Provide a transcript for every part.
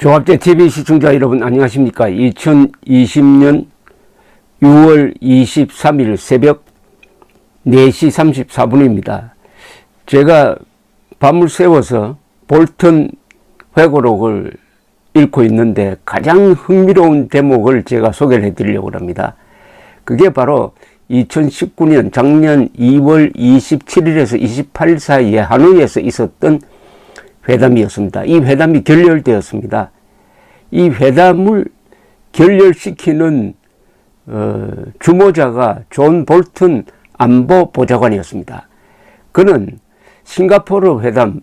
조합제 TV 시청자 여러분 안녕하십니까. 2020년 6월 23일 새벽 4시 34분입니다. 제가 밤을 새워서 볼턴 회고록을 읽고 있는데 가장 흥미로운 대목을 제가 소개를 해드리려고 합니다. 그게 바로 2019년 작년 2월 27일에서 28일 사이에 하노이에서 있었던 회담이었습니다. 이 회담이 결렬되었습니다. 이 회담을 결렬시키는 주모자가 존 볼턴 안보보좌관이었습니다. 그는 싱가포르 회담이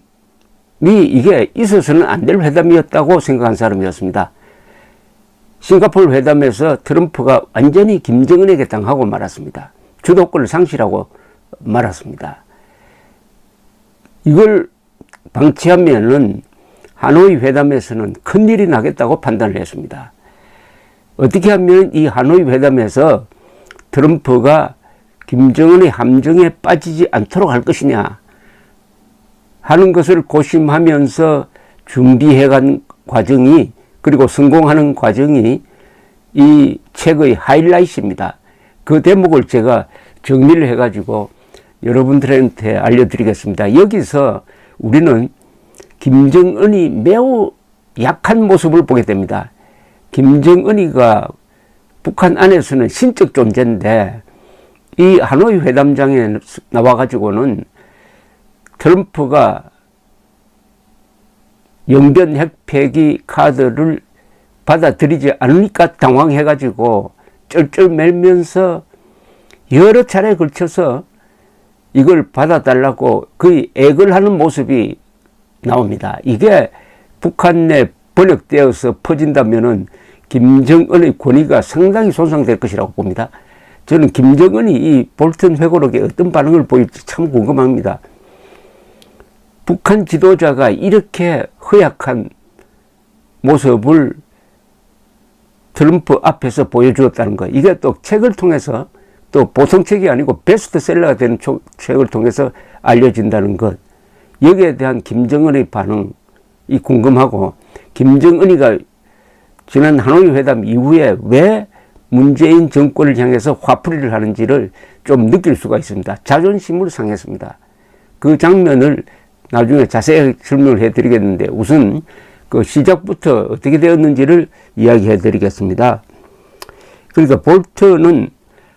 이게 있어서는 안 될 회담이었다고 생각한 사람이었습니다. 싱가포르 회담에서 트럼프가 완전히 김정은에게 당하고 말았습니다. 주도권을 상실하고 말았습니다. 이걸 방치하면은 하노이 회담에서는 큰일이 나겠다고 판단을 했습니다. 어떻게 하면 이 하노이 회담에서 트럼프가 김정은의 함정에 빠지지 않도록 할 것이냐 하는 것을 고심하면서 준비해간 과정이, 그리고 성공하는 과정이 이 책의 하이라이트입니다. 그 대목을 제가 정리를 해가지고 여러분들한테 알려드리겠습니다. 여기서 우리는 김정은이 매우 약한 모습을 보게 됩니다. 김정은이가 북한 안에서는 신적 존재인데 이 하노이 회담장에 나와가지고는 트럼프가 영변 핵폐기 카드를 받아들이지 않으니까 당황해가지고 쩔쩔매면서 여러 차례에 걸쳐서 이걸 받아달라고 거의 애걸 하는 모습이 나옵니다. 이게 북한 내 번역되어서 퍼진다면은 김정은의 권위가 상당히 손상될 것이라고 봅니다. 저는 김정은이 이 볼턴 회고록에 어떤 반응을 보일지 참 궁금합니다. 북한 지도자가 이렇게 허약한 모습을 트럼프 앞에서 보여주었다는 거, 이게 또 책을 통해서, 또 보통 책이 아니고 베스트셀러가 되는 책을 통해서 알려진다는 것, 여기에 대한 김정은의 반응이 궁금하고, 김정은이가 지난 하노이 회담 이후에 왜 문재인 정권을 향해서 화풀이를 하는지를 좀 느낄 수가 있습니다. 자존심을 상했습니다. 그 장면을 나중에 자세히 설명을 해드리겠는데, 우선 그 시작부터 어떻게 되었는지를 이야기해 드리겠습니다. 그러니까 볼턴은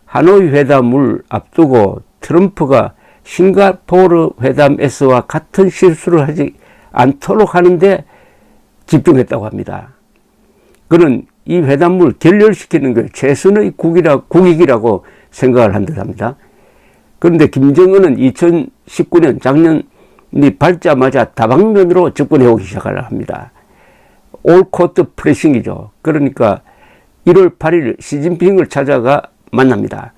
하노이 회담을 앞두고 트럼프가 싱가포르 회담에서와 같은 실수를 하지 않도록 하는데 집중했다고 합니다. 그는 이 회담을 결렬시키는 게 최선의 국익이라고 생각을 한 듯합니다. 그런데 김정은은 2019년 작년이 밝자마자 다방면으로 접근해오기 시작을 합니다. 올코트 프레싱이죠. 그러니까 1월 8일 시진핑을 찾아가 만납니다.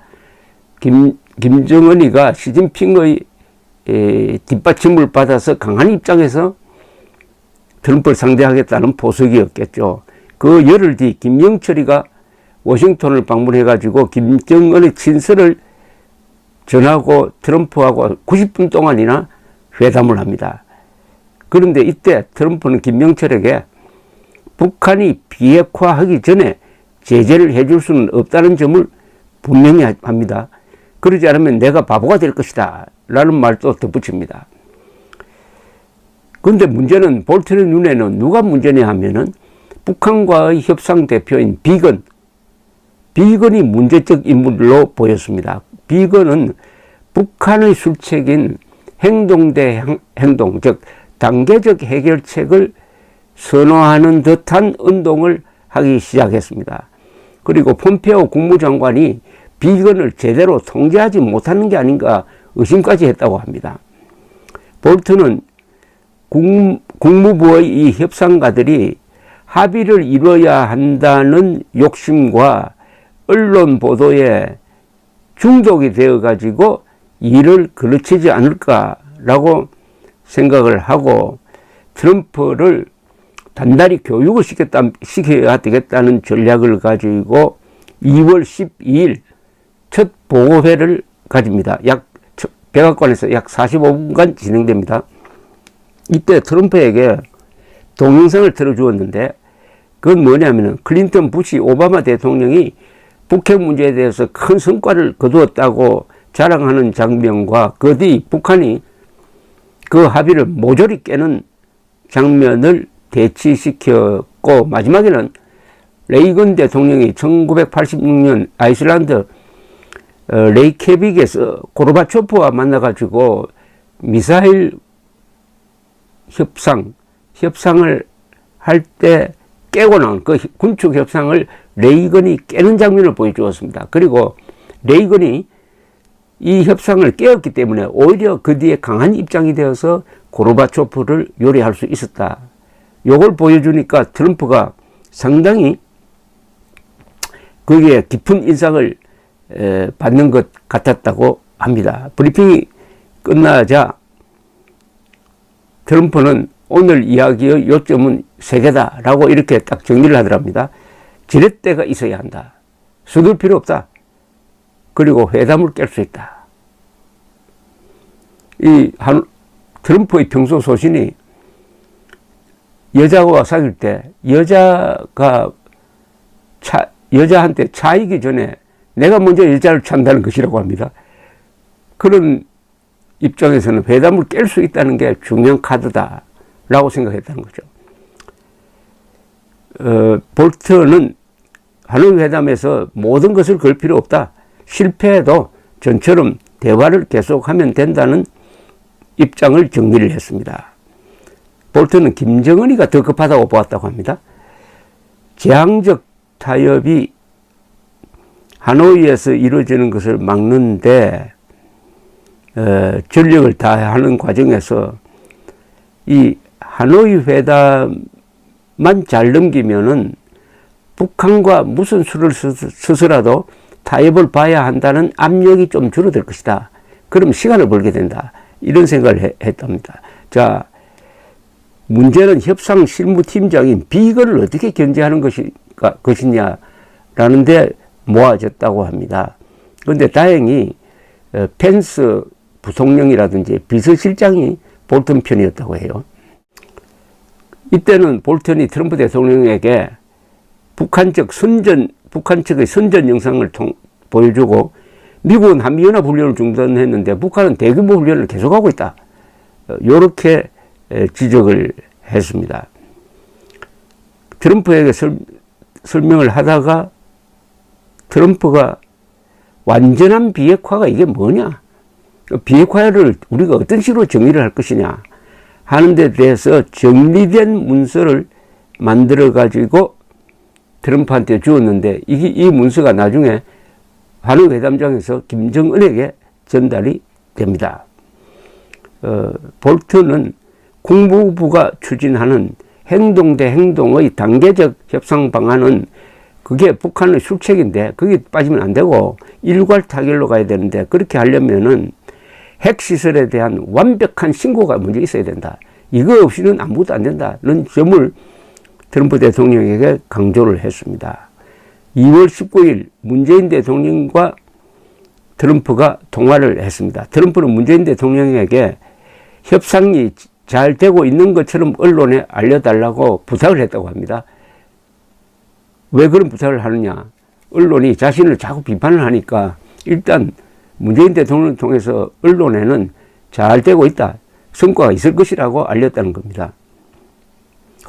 김정은이가 시진핑의 뒷받침을 받아서 강한 입장에서 트럼프를 상대하겠다는 포석이었겠죠. 그 열흘 뒤 김영철이가 워싱턴을 방문해가지고 김정은의 친서를 전하고 트럼프하고 90분 동안이나 회담을 합니다. 그런데 이때 트럼프는 김영철에게 북한이 비핵화하기 전에 제재를 해줄 수는 없다는 점을 분명히 합니다. 그러지 않으면 내가 바보가 될 것이다 라는 말도 덧붙입니다. 그런데 문제는, 볼턴의 눈에는 누가 문제냐 하면은 북한과의 협상 대표인 비건이 문제적 인물로 보였습니다. 비건은 북한의 술책인 행동 대 행동, 즉 단계적 해결책을 선호하는 듯한 운동을 하기 시작했습니다. 그리고 폼페오 국무장관이 비건을 제대로 통제하지 못하는 게 아닌가 의심까지 했다고 합니다. 볼턴은 국무부의 이 협상가들이 합의를 이뤄야 한다는 욕심과 언론 보도에 중독이 되어가지고 일을 그르치지 않을까라고 생각을 하고 트럼프를 단단히 교육을 시켜야 되겠다는 전략을 가지고 2월 12일 첫 보고회를 가집니다. 백악관에서 약 45분간 진행됩니다. 이때 트럼프에게 동영상을 틀어주었는데 그건 뭐냐면은 클린턴, 부시, 오바마 대통령이 북핵 문제에 대해서 큰 성과를 거두었다고 자랑하는 장면과 그 뒤 북한이 그 합의를 모조리 깨는 장면을 대치시켰고, 마지막에는 레이건 대통령이 1986년 아이슬란드 레이케빅에서 고르바초프와 만나가지고 미사일 협상을 할 때 깨고 나온 그 군축 협상을 레이건이 깨는 장면을 보여주었습니다. 그리고 레이건이 이 협상을 깨었기 때문에 오히려 그 뒤에 강한 입장이 되어서 고르바초프를 요리할 수 있었다. 요걸 보여주니까 트럼프가 상당히 거기에 깊은 인상을 받는 것 같았다고 합니다. 브리핑이 끝나자 트럼프는 오늘 이야기의 요점은 세 개다라고 이렇게 딱 정리를 하더랍니다. 지렛대가 있어야 한다. 서둘 필요 없다. 그리고 회담을 깰 수 있다. 트럼프의 평소 소신이 여자와 사귈 때 여자한테 차이기 전에 내가 먼저 여자를 찬다는 것이라고 합니다. 그런 입장에서는 회담을 깰 수 있다는 게 중요한 카드다라고 생각했다는 거죠. 볼턴은 하노이 회담에서 모든 것을 걸 필요 없다. 실패해도 전처럼 대화를 계속하면 된다는 입장을 정리를 했습니다. 볼턴은 김정은이가 더 급하다고 보았다고 합니다. 재앙적 타협이 하노이에서 이루어지는 것을 막는데 전력을 다하는 과정에서 이 하노이 회담만 잘 넘기면은 북한과 무슨 수를 써서라도 타협을 봐야 한다는 압력이 좀 줄어들 것이다. 그럼 시간을 벌게 된다. 이런 생각을 했답니다. 자, 문제는 협상 실무팀장인 비건을 어떻게 견제하는 것이냐라는 데 모아졌다고 합니다. 그런데 다행히 펜스 부통령이라든지 비서실장이 볼턴 편이었다고 해요. 이때는 볼턴이 트럼프 대통령에게 북한 측의 선전 영상을 보여주고 미국은 한미연합훈련을 중단했는데 북한은 대규모 훈련을 계속하고 있다. 이렇게 지적을 했습니다. 트럼프에게 설명을 하다가 트럼프가 완전한 비핵화가 이게 뭐냐? 비핵화를 우리가 어떤 식으로 정의를 할 것이냐 하는 데 대해서 정리된 문서를 만들어 가지고 트럼프한테 주었는데 이 문서가 나중에 하노이 회담장에서 김정은에게 전달이 됩니다. 볼턴은 국무부가 추진하는 행동 대 행동의 단계적 협상 방안은 그게 북한의 술책인데 거기 빠지면 안 되고 일괄 타결로 가야 되는데 그렇게 하려면은 핵시설에 대한 완벽한 신고가 먼저 있어야 된다. 이거 없이는 아무것도 안 된다는 점을 트럼프 대통령에게 강조를 했습니다. 2월 19일 문재인 대통령과 트럼프가 통화를 했습니다. 트럼프는 문재인 대통령에게 협상이 잘 되고 있는 것처럼 언론에 알려달라고 부탁을 했다고 합니다. 왜 그런 부탁을 하느냐? 언론이 자신을 자꾸 비판을 하니까 일단 문재인 대통령을 통해서 언론에는 잘 되고 있다. 성과가 있을 것이라고 알렸다는 겁니다.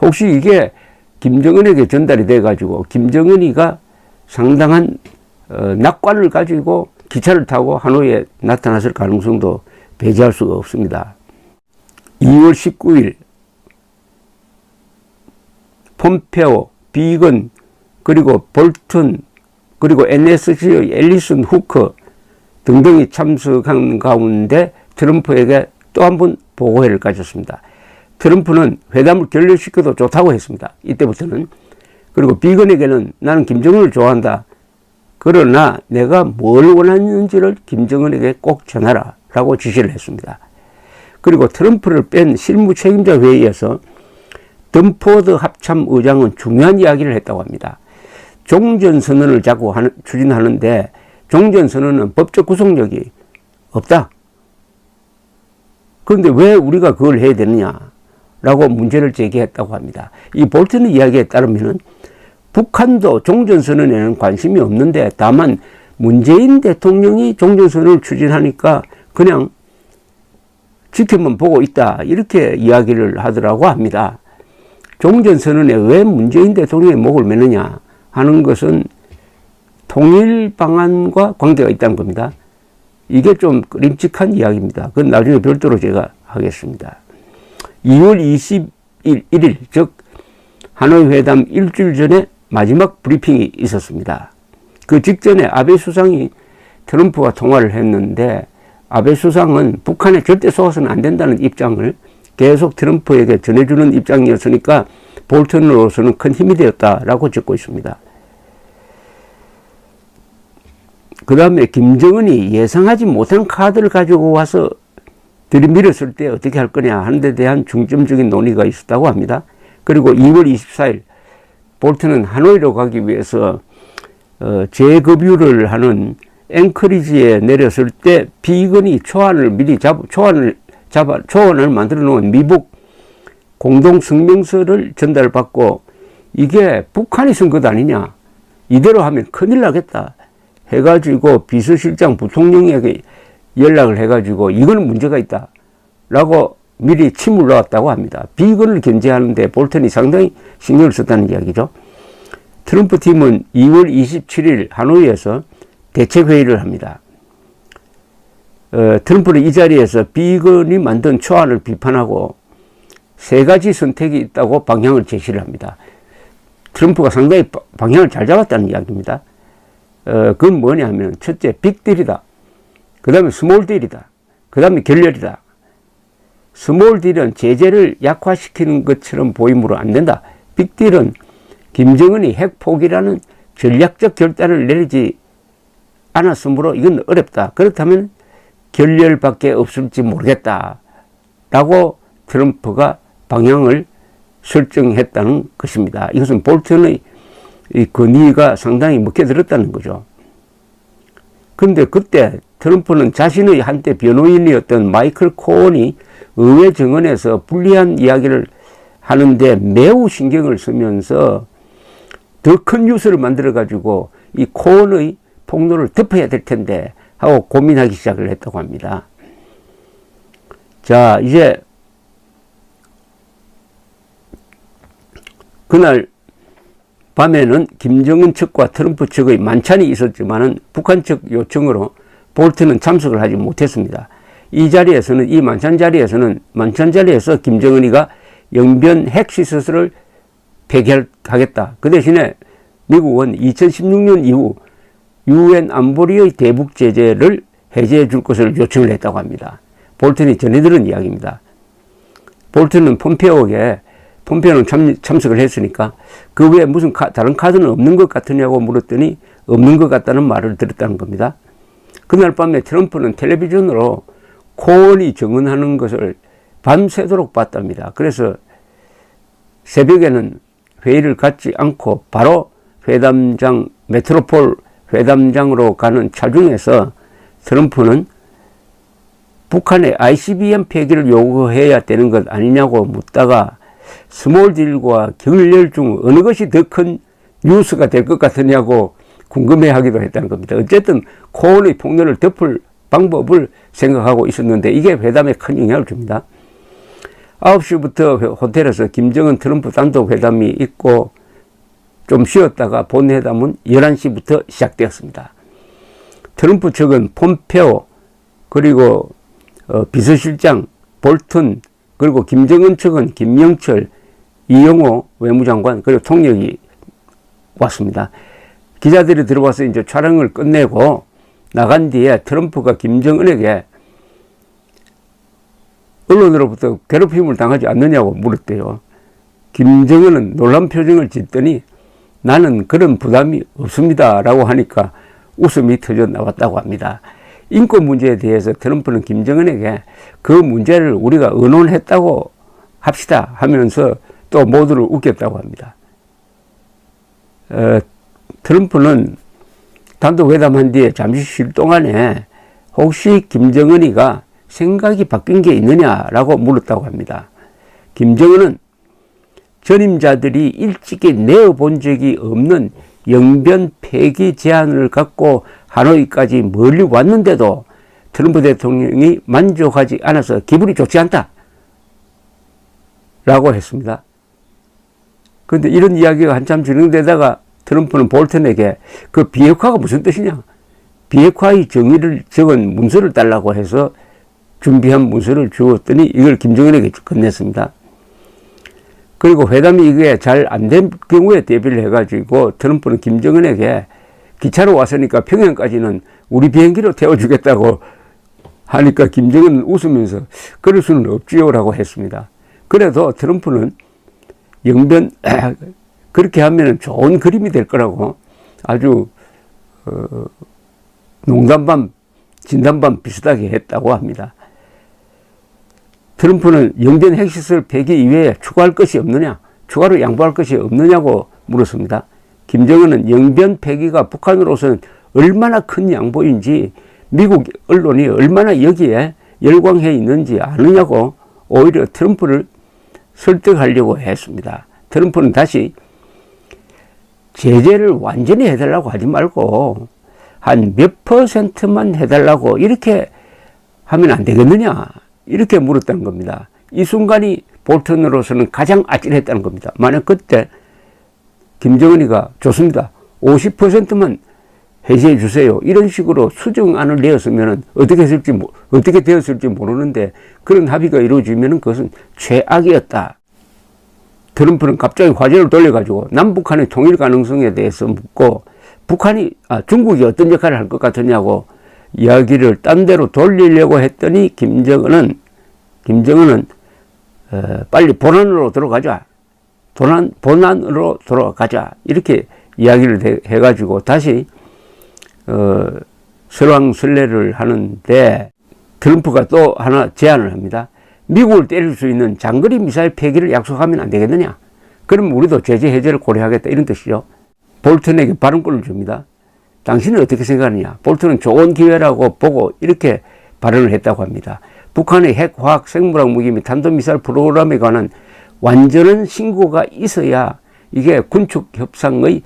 혹시 이게 김정은에게 전달이 돼가지고 김정은이가 상당한 낙관을 가지고 기차를 타고 하노이에 나타났을 가능성도 배제할 수가 없습니다. 2월 19일 폼페오, 비건, 그리고 볼턴, 그리고 NSC의 앨리슨 후커 등등이 참석한 가운데 트럼프에게 또 한 번 보고회를 가졌습니다. 트럼프는 회담을 결렬시켜도 좋다고 했습니다. 이때부터는. 그리고 비건에게는 나는 김정은을 좋아한다. 그러나 내가 뭘 원하는지를 김정은에게 꼭 전하라 라고 지시를 했습니다. 그리고 트럼프를 뺀 실무 책임자 회의에서 덤포드 합참 의장은 중요한 이야기를 했다고 합니다. 종전선언을 자꾸 추진하는데 종전선언은 법적 구속력이 없다. 그런데 왜 우리가 그걸 해야 되느냐라고 문제를 제기했다고 합니다. 이 볼턴의 이야기에 따르면 북한도 종전선언에는 관심이 없는데 다만 문재인 대통령이 종전선언을 추진하니까 그냥 지켜만 보고 있다, 이렇게 이야기를 하더라고 합니다. 종전선언에 왜 문재인 대통령의 목을 매느냐 하는 것은 통일 방안과 관계가 있다는 겁니다. 이게 좀 림직한 이야기입니다. 그건 나중에 별도로 제가 하겠습니다. 2월 21일, 즉 하노이 회담 일주일 전에 마지막 브리핑이 있었습니다. 그 직전에 아베 수상이 트럼프와 통화를 했는데 아베 수상은 북한에 절대 속아서는 안 된다는 입장을 계속 트럼프에게 전해주는 입장이었으니까 볼턴으로서는 큰 힘이 되었다라고 적고 있습니다. 그 다음에 김정은이 예상하지 못한 카드를 가지고 와서 들이밀었을 때 어떻게 할 거냐 하는 데 대한 중점적인 논의가 있었다고 합니다. 그리고 2월 24일 볼턴은 하노이로 가기 위해서 재급유를 하는 앵커리지에 내렸을 때 비건이 초안을 만들어 놓은 미북 공동성명서를 전달받고 이게 북한이 쓴 것 아니냐, 이대로 하면 큰일 나겠다 해가지고 비서실장 부통령에게 연락을 해가지고 이거는 문제가 있다 라고 미리 침을 놓았다고 합니다. 비건을 견제하는데 볼턴이 상당히 신경을 썼다는 이야기죠. 트럼프 팀은 2월 27일 하노이에서 대책회의를 합니다. 트럼프는 이 자리에서 비건이 만든 초안을 비판하고 세 가지 선택이 있다고 방향을 제시를 합니다. 트럼프가 상당히 방향을 잘 잡았다는 이야기입니다. 그건 뭐냐 하면 첫째 빅딜이다. 그 다음에 스몰딜이다. 그 다음에 결렬이다. 스몰딜은 제재를 약화시키는 것처럼 보이므로 안 된다. 빅딜은 김정은이 핵 포기라는 전략적 결단을 내리지 않았으므로 이건 어렵다. 그렇다면 결렬밖에 없을지 모르겠다 라고 트럼프가 방향을 설정했다는 것입니다. 이것은 볼턴의 이 건의가 상당히 먹혀들었다는 거죠. 그런데 그때 트럼프는 자신의 한때 변호인이었던 마이클 코언이 의회 정원에서 불리한 이야기를 하는데 매우 신경을 쓰면서 더 큰 뉴스를 만들어 가지고 이 코언의 폭로를 덮어야 될 텐데 하고 고민하기 시작을 했다고 합니다. 자, 이제 그날 밤에는 김정은 측과 트럼프 측의 만찬이 있었지만은 북한 측 요청으로 볼턴은 참석을 하지 못했습니다. 이 만찬 자리에서 김정은이가 영변 핵시설을 폐기하겠다. 그 대신에 미국은 2016년 이후 UN 안보리의 대북 제재를 해제해 줄 것을 요청을 했다고 합니다. 볼턴이 전해들은 이야기입니다. 볼턴은 폼페오는 참석을 했으니까 그 외에 무슨 다른 카드는 없는 것 같으냐고 물었더니 없는 것 같다는 말을 들었다는 겁니다. 그날 밤에 트럼프는 텔레비전으로 코언이 증언하는 것을 밤새도록 봤답니다. 그래서 새벽에는 회의를 갖지 않고 바로 메트로폴 회담장으로 가는 차중에서 트럼프는 북한의 ICBM 폐기를 요구해야 되는 것 아니냐고 묻다가 스몰딜과 결렬 중 어느 것이 더 큰 뉴스가 될 것 같으냐고 궁금해하기도 했다는 겁니다. 어쨌든 코언의 폭로를 덮을 방법을 생각하고 있었는데 이게 회담에 큰 영향을 줍니다. 9시부터 호텔에서 김정은 트럼프 단독 회담이 있고 좀 쉬었다가 본 회담은 11시부터 시작되었습니다. 트럼프 측은 폼페오 그리고 비서실장 볼턴 그리고 김정은 측은 김영철, 이영호 외무장관 그리고 통역이 왔습니다. 기자들이 들어와서 이제 촬영을 끝내고 나간 뒤에 트럼프가 김정은에게 언론으로부터 괴롭힘을 당하지 않느냐고 물었대요. 김정은은 놀란 표정을 짓더니 나는 그런 부담이 없습니다 라고 하니까 웃음이 터져 나왔다고 합니다. 인권 문제에 대해서 트럼프는 김정은에게 그 문제를 우리가 의논했다고 합시다 하면서 또 모두를 웃겼다고 합니다. 트럼프는 단독 회담한 뒤에 잠시 쉴 동안에 혹시 김정은이가 생각이 바뀐 게 있느냐라고 물었다고 합니다. 김정은은 전임자들이 일찍이 내어본 적이 없는 영변 폐기 제안을 갖고 하노이까지 멀리 왔는데도 트럼프 대통령이 만족하지 않아서 기분이 좋지 않다 라고 했습니다. 그런데 이런 이야기가 한참 진행되다가 트럼프는 볼턴에게 그 비핵화가 무슨 뜻이냐, 비핵화의 정의를 적은 문서를 달라고 해서 준비한 문서를 주었더니 이걸 김정은에게 건넸습니다. 그리고 회담이 이게 잘 안 된 경우에 대비를 해가지고 트럼프는 김정은에게 기차로 왔으니까 평양까지는 우리 비행기로 태워주겠다고 하니까 김정은은 웃으면서 그럴 수는 없지요 라고 했습니다. 그래도 트럼프는 영변 그렇게 하면 좋은 그림이 될 거라고 아주 농담 반 진담 반 비슷하게 했다고 합니다. 트럼프는 영변 핵시설 폐기 이외에 추가할 것이 없느냐, 추가로 양보할 것이 없느냐고 물었습니다. 김정은은 영변 폐기가 북한으로서는 얼마나 큰 양보인지 미국 언론이 얼마나 여기에 열광해 있는지 아느냐고 오히려 트럼프를 설득하려고 했습니다. 트럼프는 다시 제재를 완전히 해달라고 하지 말고 한 몇 %만 해달라고 이렇게 하면 안 되겠느냐 이렇게 물었다는 겁니다. 이 순간이 볼턴으로서는 가장 아찔했다는 겁니다. 만약 그때 김정은이가 좋습니다, 50%만 해제해 주세요 이런 식으로 수정안을 내었으면 어떻게 되었을지 모르는데 그런 합의가 이루어지면 그것은 최악이었다. 트럼프는 갑자기 화제를 돌려가지고 남북한의 통일 가능성에 대해서 묻고 중국이 어떤 역할을 할 것 같으냐고 이야기를 딴 데로 돌리려고 했더니 김정은은 빨리 본안으로 들어가자. 본안으로 돌아가자. 이렇게 이야기를 해가지고 다시 설왕설래를 하는데 트럼프가 또 하나 제안을 합니다. 미국을 때릴 수 있는 장거리 미사일 폐기를 약속하면 안 되겠느냐. 그럼 우리도 제재 해제를 고려하겠다 이런 뜻이죠. 볼턴에게 발언권을 줍니다. 당신은 어떻게 생각하느냐. 볼턴은 좋은 기회라고 보고 이렇게 발언을 했다고 합니다. 북한의 핵, 화학, 생물학 무기 및 탄도미사일 프로그램에 관한 완전한 신고가 있어야 이게 군축 협상의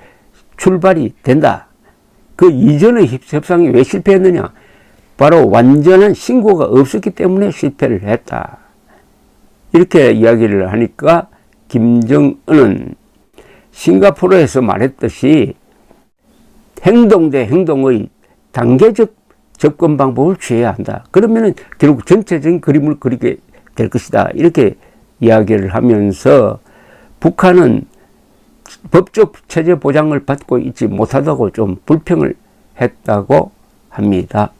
출발이 된다. 그 이전의 협상이 왜 실패했느냐. 바로 완전한 신고가 없었기 때문에 실패를 했다. 이렇게 이야기를 하니까 김정은은 싱가포르에서 말했듯이 행동 대 행동의 단계적 접근 방법을 취해야 한다. 그러면 결국 전체적인 그림을 그리게 될 것이다. 이렇게 이야기를 하면서 북한은 법적 체제 보장을 받고 있지 못하다고 좀 불평을 했다고 합니다.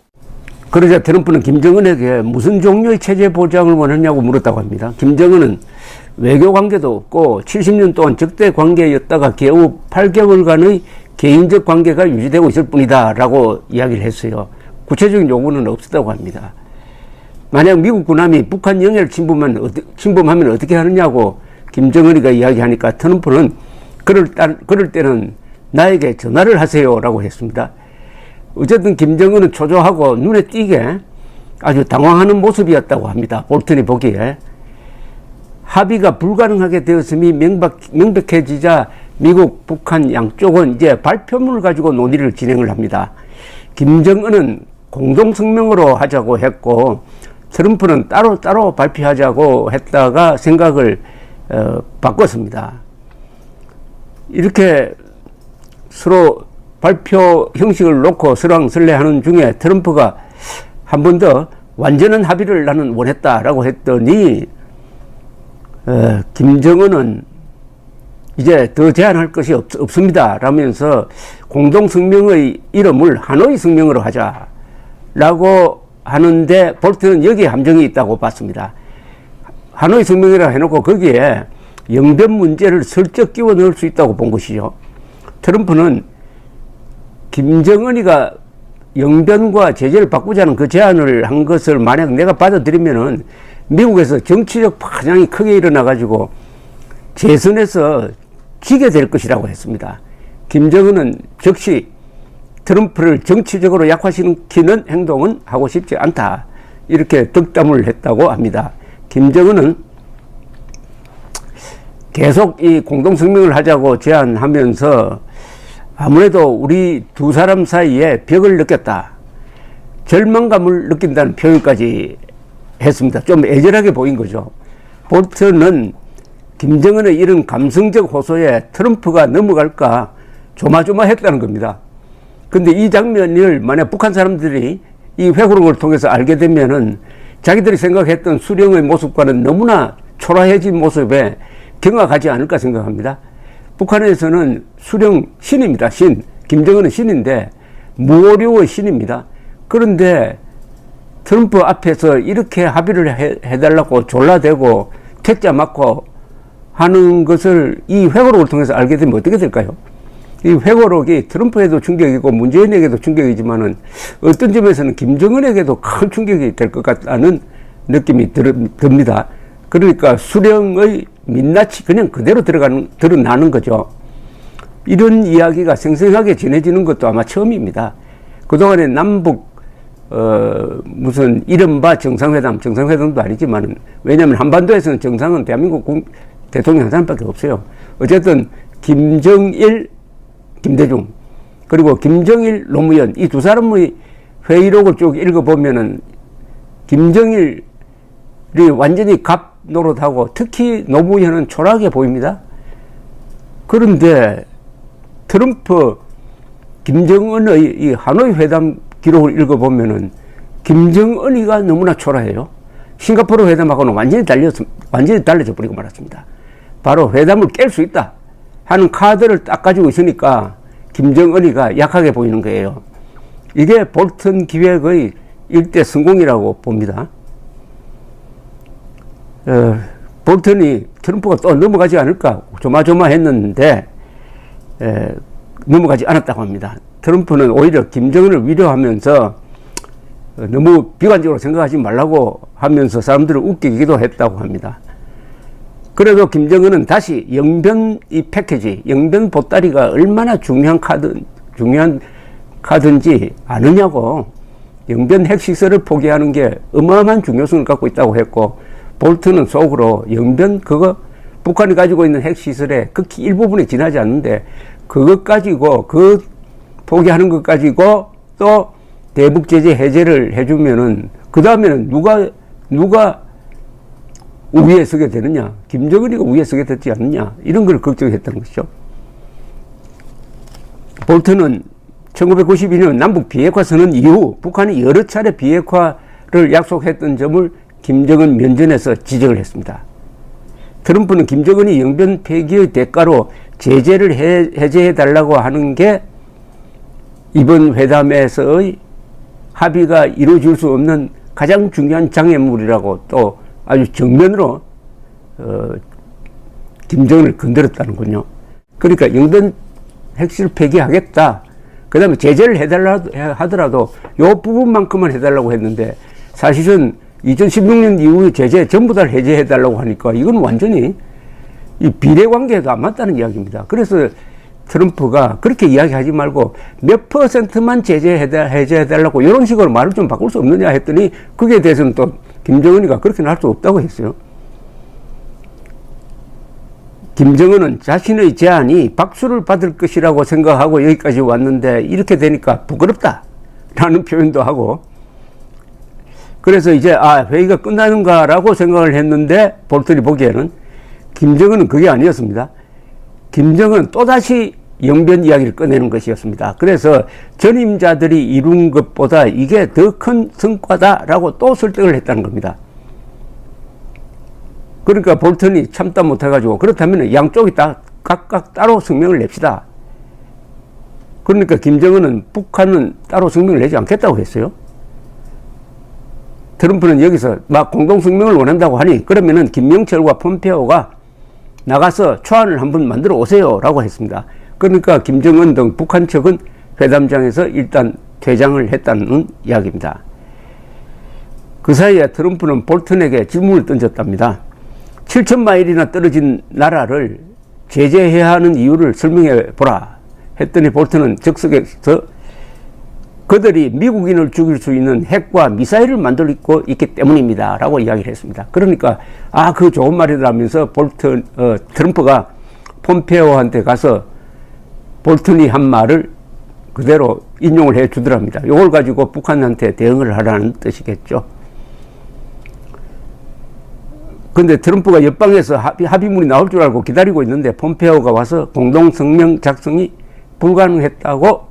그러자 트럼프는 김정은에게 무슨 종류의 체제 보장을 원하냐고 물었다고 합니다. 김정은은 외교 관계도 없고 70년 동안 적대 관계였다가 겨우 8개월간의 개인적 관계가 유지되고 있을 뿐이다 라고 이야기를 했어요. 구체적인 요구는 없었다고 합니다. 만약 미국 군함이 북한 영해를 침범하면 어떻게 하느냐고 김정은이가 이야기하니까 트럼프는 그럴 때는 나에게 전화를 하세요 라고 했습니다. 어쨌든 김정은은 초조하고 눈에 띄게 아주 당황하는 모습이었다고 합니다. 볼턴이 보기에. 합의가 불가능하게 되었음이 명백해지자 미국, 북한 양쪽은 이제 발표문을 가지고 논의를 진행을 합니다. 김정은은 공동성명으로 하자고 했고 트럼프는 따로 발표하자고 했다가 생각을 바꿨습니다. 이렇게 서로 발표 형식을 놓고 설왕설래하는 중에 트럼프가 한 번 더 완전한 합의를 나는 원했다라고 했더니 김정은은 이제 더 제안할 것이 없습니다 라면서 공동성명의 이름을 하노이 성명으로 하자라고 하는데 볼턴은 여기에 함정이 있다고 봤습니다. 하노이 성명이라 해놓고 거기에 영변 문제를 슬쩍 끼워 넣을 수 있다고 본 것이죠. 트럼프는 김정은이가 영변과 제재를 바꾸자는 그 제안을 한 것을 만약 내가 받아들이면은 미국에서 정치적 파장이 크게 일어나가지고 재선에서 지게 될 것이라고 했습니다. 김정은은 즉시 트럼프를 정치적으로 약화시키는 행동은 하고 싶지 않다. 이렇게 덕담을 했다고 합니다. 김정은은 계속 이 공동성명을 하자고 제안하면서 아무래도 우리 두 사람 사이에 벽을 느꼈다. 절망감을 느낀다는 표현까지 했습니다. 좀 애절하게 보인 거죠. 볼턴은 김정은의 이런 감성적 호소에 트럼프가 넘어갈까 조마조마했다는 겁니다. 근데 이 장면을 만약 북한 사람들이 이 회고록을 통해서 알게 되면은 자기들이 생각했던 수령의 모습과는 너무나 초라해진 모습에 경악하지 않을까 생각합니다. 북한에서는 수령 신입니다. 신. 김정은은 신인데 무오류의 신입니다. 그런데 트럼프 앞에서 이렇게 합의를 해달라고 졸라대고 퇴짜 맞고 하는 것을 이 회고록을 통해서 알게 되면 어떻게 될까요? 이 회고록이 트럼프에도 충격이고 문재인에게도 충격이지만은 어떤 점에서는 김정은에게도 큰 충격이 될 것 같다는 느낌이 듭니다. 그러니까 수령의 민낯이 그냥 그대로 드러나는 거죠. 이런 이야기가 생생하게 전해지는 것도 아마 처음입니다. 그동안에 남북 무슨 이른바 정상회담도 아니지만, 왜냐하면 한반도에서는 정상은 대한민국 대통령 한 사람밖에 없어요. 어쨌든 김정일, 김대중, 그리고 김정일, 노무현, 이 두 사람의 회의록을 쭉 읽어보면은 김정일이 완전히 갑 노릇하고 특히 노무현은 초라하게 보입니다. 그런데 트럼프, 김정은의 이 하노이 회담 기록을 읽어보면은 김정은이가 너무나 초라해요. 싱가포르 회담하고는 완전히 달라져 버리고 말았습니다. 바로 회담을 깰 수 있다 하는 카드를 딱 가지고 있으니까 김정은이가 약하게 보이는 거예요. 이게 볼턴 기획의 일대 성공이라고 봅니다. 볼턴이 트럼프가 또 넘어가지 않을까 조마조마했는데 넘어가지 않았다고 합니다. 트럼프는 오히려 김정은을 위로하면서 너무 비관적으로 생각하지 말라고 하면서 사람들을 웃기기도 했다고 합니다. 그래도 김정은은 다시 영변 이 패키지, 영변 보따리가 얼마나 중요한 카드인지 아느냐고, 영변 핵시설을 포기하는 게 어마어마한 중요성을 갖고 있다고 했고, 볼턴은 속으로 영변 북한이 가지고 있는 핵시설의 극히 일부분에 지나지 않는데 그것 가지고 포기하는 것 가지고 또 대북 제재 해제를 해주면은 그 다음에는 누가 우위에 서게 되느냐, 김정은이가 우위에 서게 되지 않느냐, 이런 걸 걱정했다는 것이죠. 볼턴은 1992년 남북 비핵화 선언 이후 북한이 여러 차례 비핵화를 약속했던 점을 김정은 면전에서 지적을 했습니다. 트럼프는 김정은이 영변 폐기의 대가로 제재를 해제해달라고 하는 게 이번 회담에서의 합의가 이루어질 수 없는 가장 중요한 장애물이라고 또 아주 정면으로 김정은을 건드렸다는군요. 그러니까 영변 핵실 폐기하겠다, 그 다음에 제재를 하더라도 요 부분만큼은 해달라고 했는데 사실은 2016년 이후의 제재 전부 다 해제해달라고 하니까 이건 완전히 이 비례관계에도 안 맞다는 이야기입니다. 그래서 트럼프가 그렇게 이야기하지 말고 몇 %만 해제해달라고 이런 식으로 말을 좀 바꿀 수 없느냐 했더니 거기에 대해서는 또 김정은이가 그렇게는 할 수 없다고 했어요. 김정은은 자신의 제안이 박수를 받을 것이라고 생각하고 여기까지 왔는데 이렇게 되니까 부끄럽다 라는 표현도 하고, 그래서 이제 회의가 끝나는가라고 생각을 했는데 볼턴이 보기에는 김정은은 그게 아니었습니다. 김정은은 또다시 영변 이야기를 꺼내는 것이었습니다. 그래서 전임자들이 이룬 것보다 이게 더 큰 성과다라고 또 설득을 했다는 겁니다. 그러니까 볼턴이 참다 못해가지고 그렇다면 양쪽이 각각 따로 성명을 냅시다. 그러니까 김정은은 북한은 따로 성명을 내지 않겠다고 했어요. 트럼프는 여기서 막 공동성명을 원한다고 하니 그러면은 김명철과 폼페오가 나가서 초안을 한번 만들어 오세요 라고 했습니다. 그러니까 김정은 등 북한 측은 회담장에서 일단 퇴장을 했다는 이야기입니다. 그 사이에 트럼프는 볼턴에게 질문을 던졌답니다. 7,000마일이나 떨어진 나라를 제재해야 하는 이유를 설명해 보라 했더니 볼턴은 즉석에서 그들이 미국인을 죽일 수 있는 핵과 미사일을 만들고 있기 때문입니다. 라고 이야기를 했습니다. 그러니까, 그 좋은 말이라면서 트럼프가 폼페오한테 가서 볼턴이 한 말을 그대로 인용을 해 주더랍니다. 이걸 가지고 북한한테 대응을 하라는 뜻이겠죠. 근데 트럼프가 옆방에서 합의문이 나올 줄 알고 기다리고 있는데 폼페오가 와서 공동성명 작성이 불가능했다고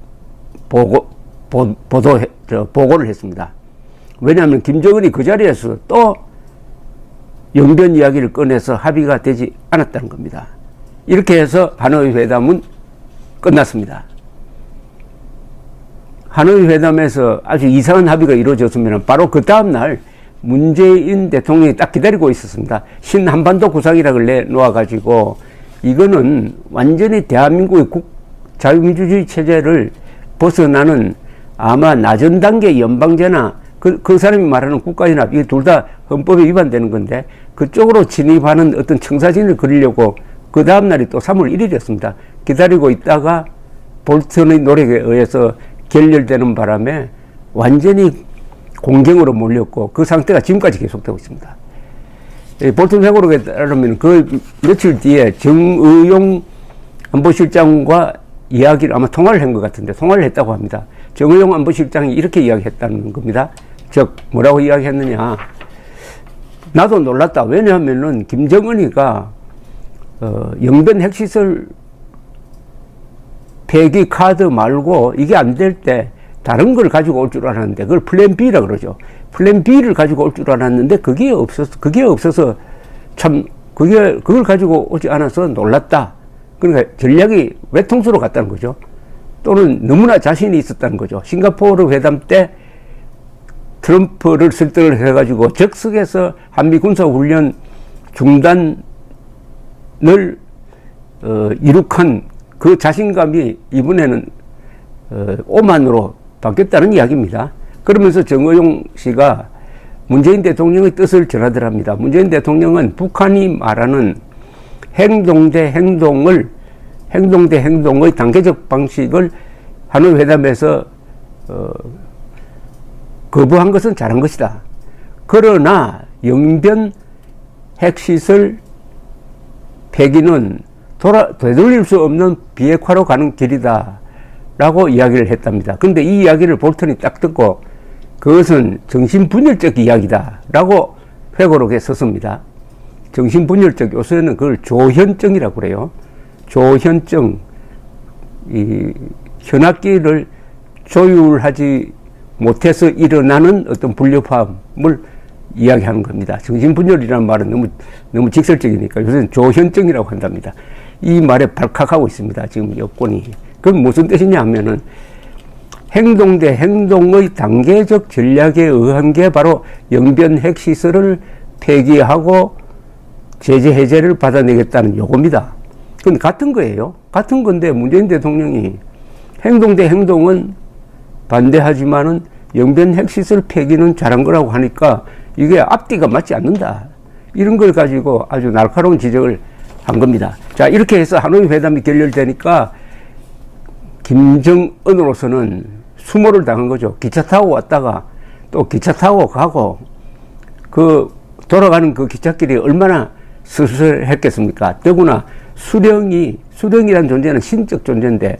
보고를 했습니다. 왜냐하면 김정은이 그 자리에서 또 영변 이야기를 꺼내서 합의가 되지 않았다는 겁니다. 이렇게 해서 하노이 회담은 끝났습니다. 하노이 회담에서 아주 이상한 합의가 이루어졌으면 바로 그 다음날 문재인 대통령이 딱 기다리고 있었습니다. 신한반도 구상이라고 내놓아가지고 이거는 완전히 대한민국의 자유민주주의 체제를 벗어나는 아마 낮은 단계 연방제나 그 사람이 말하는 국가연합, 이게 둘 다 헌법에 위반되는 건데 그쪽으로 진입하는 어떤 청사진을 그리려고 그 다음날이 또 3월 1일이었습니다. 기다리고 있다가 볼턴의 노력에 의해서 결렬되는 바람에 완전히 공경으로 몰렸고 그 상태가 지금까지 계속되고 있습니다. 볼턴 회고록에 따르면 그 며칠 뒤에 정의용 안보실장과 이야기를 아마 통화를 한 것 같은데 통화를 했다고 합니다. 정의용 안보실장이 이렇게 이야기했다는 겁니다. 즉 뭐라고 이야기했느냐. 나도 놀랐다. 왜냐하면은 김정은이가 영변 핵시설 폐기 카드 말고 이게 안 될 때 다른 걸 가지고 올 줄 알았는데 그걸 플랜 B라 그러죠. 플랜 B를 가지고 올 줄 알았는데 그게 없어서 참 그걸 가지고 오지 않아서 놀랐다. 그러니까 전략이 외통수로 갔다는 거죠. 또는 너무나 자신이 있었다는 거죠. 싱가포르 회담 때 트럼프를 설득을 해가지고 적석에서 한미 군사훈련 중단을 이룩한 그 자신감이 이번에는 오만으로 바뀌었다는 이야기입니다. 그러면서 정의용 씨가 문재인 대통령의 뜻을 전하더랍니다. 문재인 대통령은 북한이 말하는 행동 대 행동의 단계적 방식을 하노이 회담에서 거부한 것은 잘한 것이다. 그러나 영변 핵시설 폐기는 되돌릴 수 없는 비핵화로 가는 길이다 라고 이야기를 했답니다. 그런데 이 이야기를 볼턴이 딱 듣고 그것은 정신분열적 이야기다 라고 회고록에 썼습니다. 정신분열적, 요새는 그걸 조현증이라고 그래요. 조현증, 이 현악기를 조율하지 못해서 일어나는 어떤 불협화음을 이야기하는 겁니다. 정신분열이라는 말은 너무 직설적이니까 요새는 조현증이라고 한답니다. 이 말에 발칵하고 있습니다. 지금 여권이. 그건 무슨 뜻이냐 하면은 행동 대 행동의 단계적 전략에 의한 게 바로 영변 핵시설을 폐기하고 제재 해제를 받아내겠다는 요겁니다. 그건 같은 거예요. 같은 건데 문재인 대통령이 행동 대 행동은 반대하지만은 영변 핵시설 폐기는 잘한 거라고 하니까 이게 앞뒤가 맞지 않는다. 이런 걸 가지고 아주 날카로운 지적을 한 겁니다. 자, 이렇게 해서 하노이 회담이 결렬되니까 김정은으로서는 수모를 당한 거죠. 기차 타고 왔다가 또 기차 타고 가고 그 돌아가는 그 기찻길이 얼마나 쓸쓸했겠습니까? 더구나 수령이라는 존재는 신적 존재인데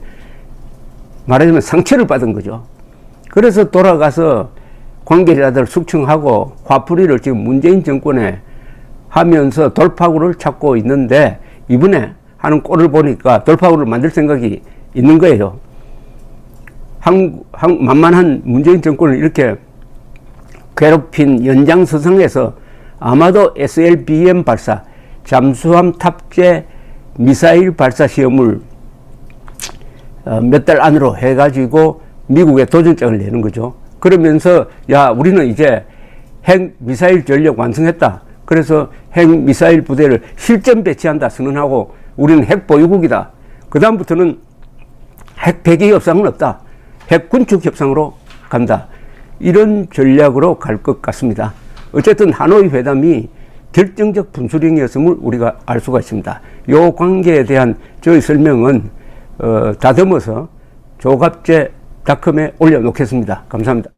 말하자면 상처를 받은 거죠. 그래서 돌아가서 관계자들 숙청하고 화풀이를 지금 문재인 정권에 하면서 돌파구를 찾고 있는데 이번에 하는 꼴을 보니까 돌파구를 만들 생각이 있는 거예요. 만만한 문재인 정권을 이렇게 괴롭힌 연장서상에서 아마도 SLBM 발사, 잠수함 탑재 미사일 발사 시험을 몇 달 안으로 해가지고 미국에 도전장을 내는 거죠. 그러면서 야, 우리는 이제 핵 미사일 전력 완성했다. 그래서 핵 미사일 부대를 실전 배치한다 선언하고 우리는 핵 보유국이다. 그 다음부터는 핵 폐기 협상은 없다. 핵 군축 협상으로 간다. 이런 전략으로 갈 것 같습니다. 어쨌든 하노이 회담이 결정적 분수령이었음을 우리가 알 수가 있습니다. 이 관계에 대한 저의 설명은 다듬어서 조갑재 닷컴에 올려놓겠습니다. 감사합니다.